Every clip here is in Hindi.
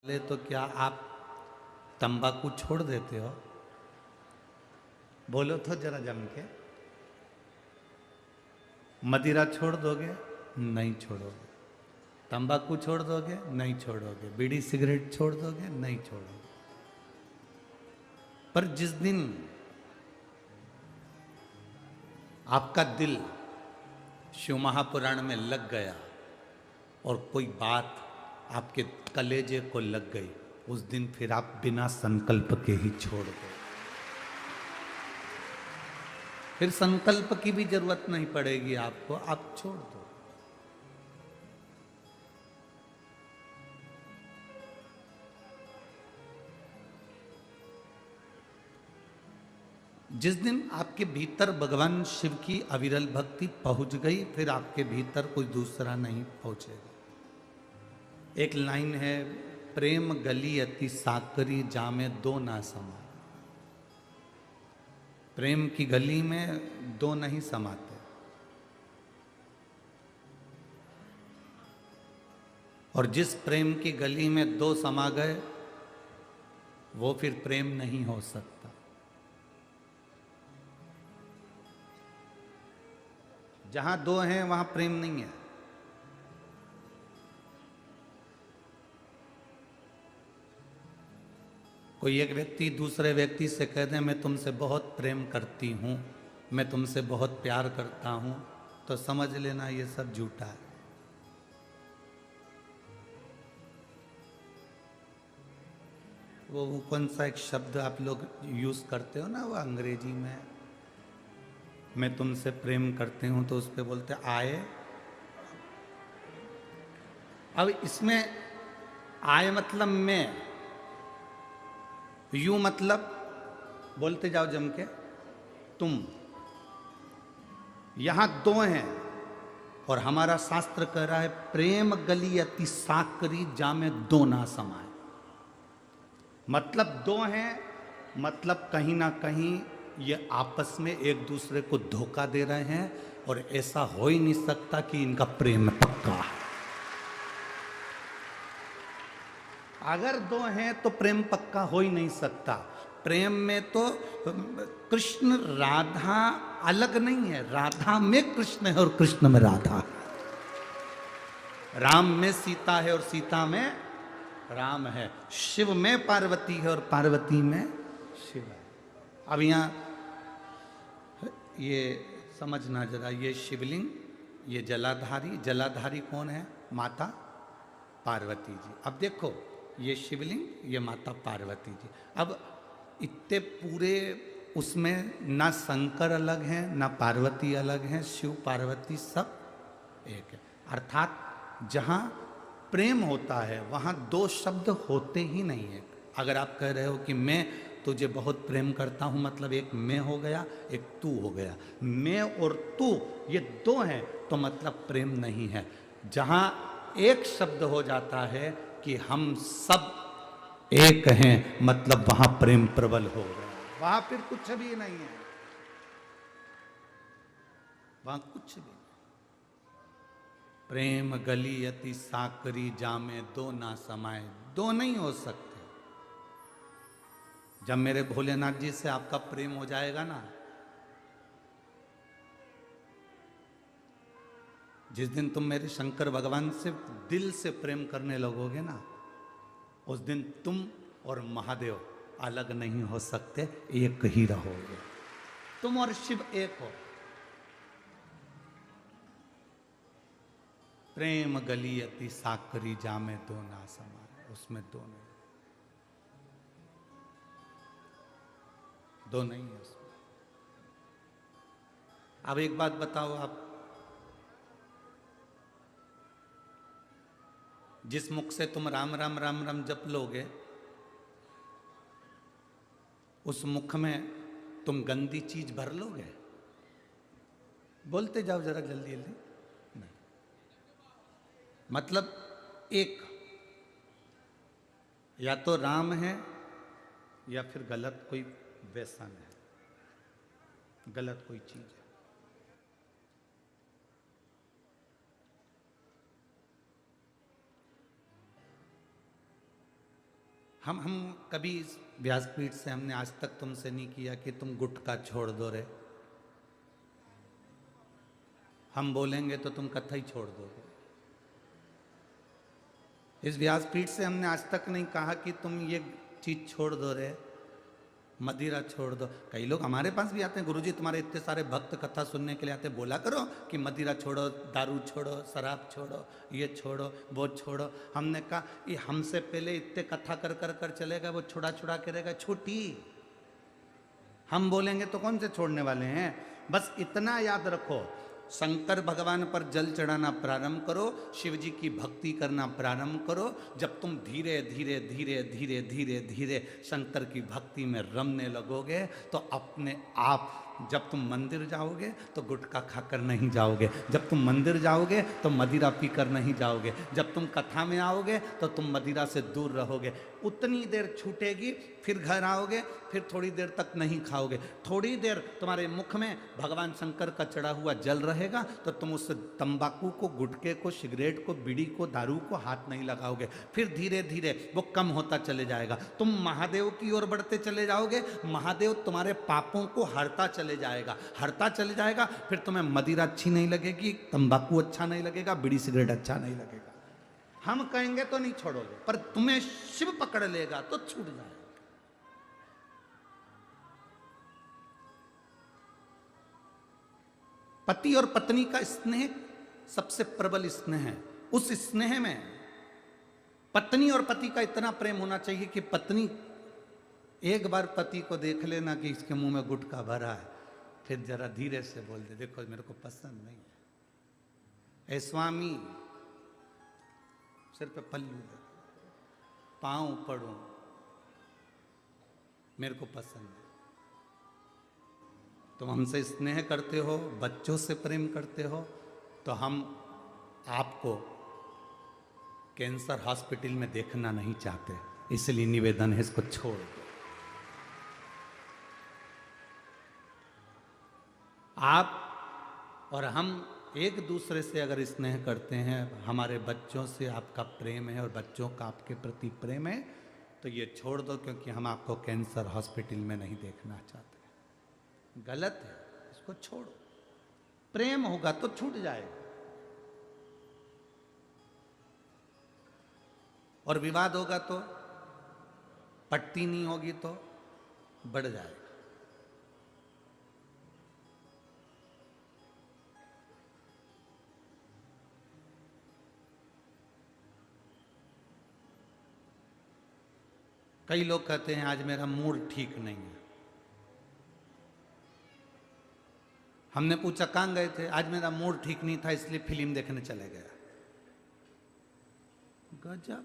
ले तो क्या आप तंबाकू छोड़ देते हो? बोलो तो जरा जम के। मदिरा छोड़ दोगे? नहीं छोड़ोगे। तंबाकू छोड़ दोगे? नहीं छोड़ोगे। बीड़ी सिगरेट छोड़ दोगे? नहीं छोड़ोगे। पर जिस दिन आपका दिल शिव महापुराण में लग गया और कोई बात आपके कलेजे को लग गई, उस दिन फिर आप बिना संकल्प के ही छोड़ दो। फिर संकल्प की भी जरूरत नहीं पड़ेगी आपको, आप छोड़ दो। जिस दिन आपके भीतर भगवान शिव की अविरल भक्ति पहुंच गई, फिर आपके भीतर कोई दूसरा नहीं पहुंचेगा। एक लाइन है, प्रेम गली अति साकरी जामे दो ना समा। प्रेम की गली में दो नहीं समाते। और जिस प्रेम की गली में दो समा गए, वो फिर प्रेम नहीं हो सकता। जहां दो हैं वहां प्रेम नहीं है। कोई एक व्यक्ति दूसरे व्यक्ति से कह दे मैं तुमसे बहुत प्रेम करती हूं, मैं तुमसे बहुत प्यार करता हूं, तो समझ लेना ये सब झूठा है। वो कौन सा एक शब्द आप लोग यूज करते हो ना, वो अंग्रेजी में, मैं तुमसे प्रेम करती हूं तो उस पर बोलते आए। अब इसमें आए मतलब मैं, यू मतलब बोलते जाओ जम के तुम। यहां दो हैं और हमारा शास्त्र कह रहा है प्रेम गली अति साकरी जामे दो ना समाए। मतलब दो हैं, मतलब कहीं ना कहीं ये आपस में एक दूसरे को धोखा दे रहे हैं, और ऐसा हो ही नहीं सकता कि इनका प्रेम पक्का है। अगर दो हैं तो प्रेम पक्का हो ही नहीं सकता। प्रेम में तो कृष्ण राधा अलग नहीं है, राधा में कृष्ण है और कृष्ण में राधा है। राम में सीता है और सीता में राम है। शिव में पार्वती है और पार्वती में शिव है। अब यहां ये समझना जरा, ये शिवलिंग, ये जलाधारी, जलाधारी कौन है? माता पार्वती जी। अब देखो, ये शिवलिंग, ये माता पार्वती जी। अब इतने पूरे उसमें ना शंकर अलग हैं ना पार्वती अलग हैं, शिव पार्वती सब एक है। अर्थात जहाँ प्रेम होता है वहाँ दो शब्द होते ही नहीं है। अगर आप कह रहे हो कि मैं तुझे बहुत प्रेम करता हूँ, मतलब एक मैं हो गया, एक तू हो गया। मैं और तू ये दो हैं तो मतलब प्रेम नहीं है। जहाँ एक शब्द हो जाता है कि हम सब एक हैं, मतलब वहां प्रेम प्रबल हो गया। वहां फिर कुछ भी नहीं है, वहां कुछ भी नहीं। प्रेम गली अति साकरी जामे दो ना समाए, दो नहीं हो सकते। जब मेरे भोलेनाथ जी से आपका प्रेम हो जाएगा ना, जिस दिन तुम मेरे शंकर भगवान से दिल से प्रेम करने लगोगे ना, उस दिन तुम और महादेव अलग नहीं हो सकते, एक ही रहोगे। तुम और शिव एक हो। प्रेम गली अति साकरी जामे दो ना समाए, उसमें दो नहीं, दो नहीं है उसमें। अब एक बात बताओ, आप जिस मुख से तुम राम राम राम राम जप लोगे, उस मुख में तुम गंदी चीज भर लोगे? बोलते जाओ जरा जल्दी जल्दी। नहीं, मतलब एक, या तो राम है या फिर गलत कोई व्यसन है, गलत कोई चीज है। हम कभी इस व्यासपीठ से हमने आज तक तुमसे नहीं किया कि तुम गुटखा छोड़ दो रे। हम बोलेंगे तो तुम कथा ही छोड़ दोगे। इस व्यासपीठ से हमने आज तक नहीं कहा कि तुम ये चीज छोड़ दो रे, मदिरा छोड़ दो। कई लोग हमारे पास भी आते हैं, गुरुजी तुम्हारे इतने सारे भक्त कथा सुनने के लिए आते हैं, बोला करो कि मदिरा छोड़ो, दारू छोड़ो, शराब छोड़ो, ये छोड़ो, वो छोड़ो। हमने कहा ये हमसे पहले इतने कथा कर कर कर चलेगा, वो छुड़ा छुड़ा के रहेगा, छूटी। हम बोलेंगे तो कौन से छोड़ने वाले हैं। बस इतना याद रखो, शंकर भगवान पर जल चढ़ाना प्रारंभ करो, शिव जी की भक्ति करना प्रारंभ करो। जब तुम धीरे धीरे धीरे धीरे धीरे धीरे शंकर की भक्ति में रमने लगोगे तो अपने आप, जब तुम मंदिर जाओगे तो गुटखा खाकर नहीं जाओगे, जब तुम मंदिर जाओगे तो मदिरा पीकर नहीं जाओगे, जब तुम कथा में आओगे तो तुम मदिरा से दूर रहोगे। उतनी देर छूटेगी, फिर घर आओगे, फिर थोड़ी देर तक नहीं खाओगे, थोड़ी देर तुम्हारे मुख में भगवान शंकर का चढ़ा हुआ जल रहेगा तो तुम उस तंबाकू को, गुटखे को, सिगरेट को, बीड़ी को, दारू को हाथ नहीं लगाओगे। फिर धीरे धीरे वो कम होता चले जाएगा, तुम महादेव की ओर बढ़ते चले जाओगे, महादेव तुम्हारे पापों को हरता चले जाएगा, हरता चले जाएगा। फिर तुम्हें मदिरा अच्छी नहीं लगेगी, तंबाकू अच्छा नहीं लगेगा, बीड़ी सिगरेट अच्छा नहीं लगेगा। हम कहेंगे तो नहीं छोड़ोगे, पर तुम्हें शिव पकड़ लेगा तो छूट जाएगा। पति और पत्नी का स्नेह सबसे प्रबल स्नेह है। उस स्नेह में पत्नी और पति का इतना प्रेम होना चाहिए कि पत्नी एक बार पति को देख लेना कि इसके मुंह में गुटखा भरा है, फिर जरा धीरे से बोल दे, देखो मेरे को पसंद नहीं है। ए स्वामी, सिर पे पल्लू दे, पांव पड़ो, मेरे को पसंद है। तुम हमसे स्नेह करते हो, बच्चों से प्रेम करते हो, तो हम आपको कैंसर हॉस्पिटल में देखना नहीं चाहते, इसलिए निवेदन है इसको छोड़ दो। आप और हम एक दूसरे से अगर स्नेह करते हैं, हमारे बच्चों से आपका प्रेम है और बच्चों का आपके प्रति प्रेम है, तो ये छोड़ दो, क्योंकि हम आपको कैंसर हॉस्पिटल में नहीं देखना चाहते। गलत है, इसको छोड़ो। प्रेम होगा तो छूट जाएगा, और विवाद होगा तो, पट्टी नहीं होगी तो बढ़ जाएगा। कई लोग कहते हैं आज मेरा मूड ठीक नहीं है। हमने पूछा कहाँ गए थे, आज मेरा मूड ठीक नहीं था इसलिए फिल्म देखने चले गया। गजब,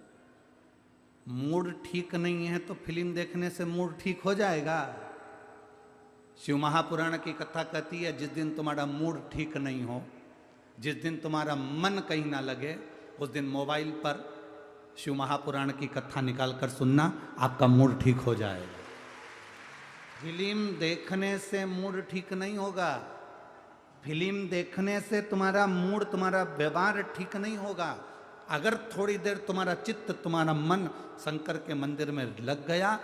मूड ठीक नहीं है तो फिल्म देखने से मूड ठीक हो जाएगा? शिव महापुराण की कथा कहती है जिस दिन तुम्हारा मूड ठीक नहीं हो, जिस दिन तुम्हारा मन कहीं ना लगे, उस दिन मोबाइल पर शिव महापुराण की कथा निकाल कर सुनना, आपका मूड ठीक हो जाएगा। फिल्म देखने से मूड ठीक नहीं होगा, फिल्म देखने से तुम्हारा मूड, तुम्हारा व्यवहार ठीक नहीं होगा। अगर थोड़ी देर तुम्हारा चित्त, तुम्हारा मन शंकर के मंदिर में लग गया,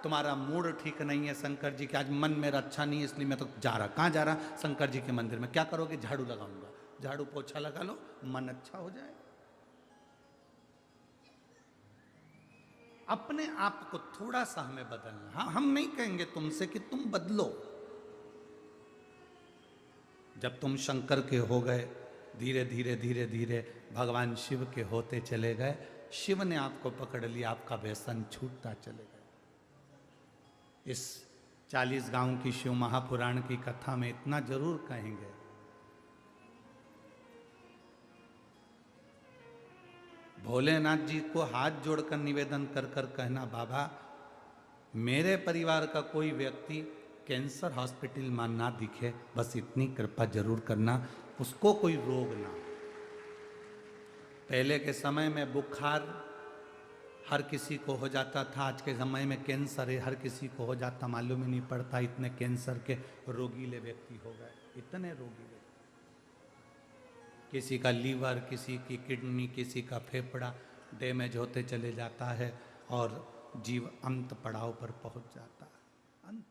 तुम्हारा मूड ठीक नहीं है, शंकर जी के आज मन मेरा अच्छा नहीं है इसलिए मैं तो जा रहा। कहाँ जा रहा? शंकर जी के मंदिर में। क्या करोगे? झाड़ू लगाऊंगा। झाड़ू पोछा लगा लो, मन अच्छा हो जाए। अपने आप को थोड़ा सा हमें बदलना। हाँ, हम नहीं कहेंगे तुमसे कि तुम बदलो। जब तुम शंकर के हो गए, धीरे धीरे धीरे धीरे भगवान शिव के होते चले गए, शिव ने आपको पकड़ लिया, आपका व्यसन छूटता चले गए। इस 40 गांव की शिव महापुराण की कथा में इतना जरूर कहेंगे, भोलेनाथ जी को हाथ जोड़कर निवेदन कर कर कहना, बाबा मेरे परिवार का कोई व्यक्ति कैंसर हॉस्पिटल में ना दिखे, बस इतनी कृपा जरूर करना, उसको कोई रोग ना। पहले के समय में बुखार हर किसी को हो जाता था, आज के समय में कैंसर है, हर किसी को हो जाता, मालूम ही नहीं पड़ता। इतने कैंसर के रोगीले व्यक्ति हो गए, इतने रोगीले। किसी का लीवर, किसी की किडनी, किसी का फेफड़ा डैमेज होते चले जाता है, और जीव अंत पड़ाव पर पहुंच जाता है। अंत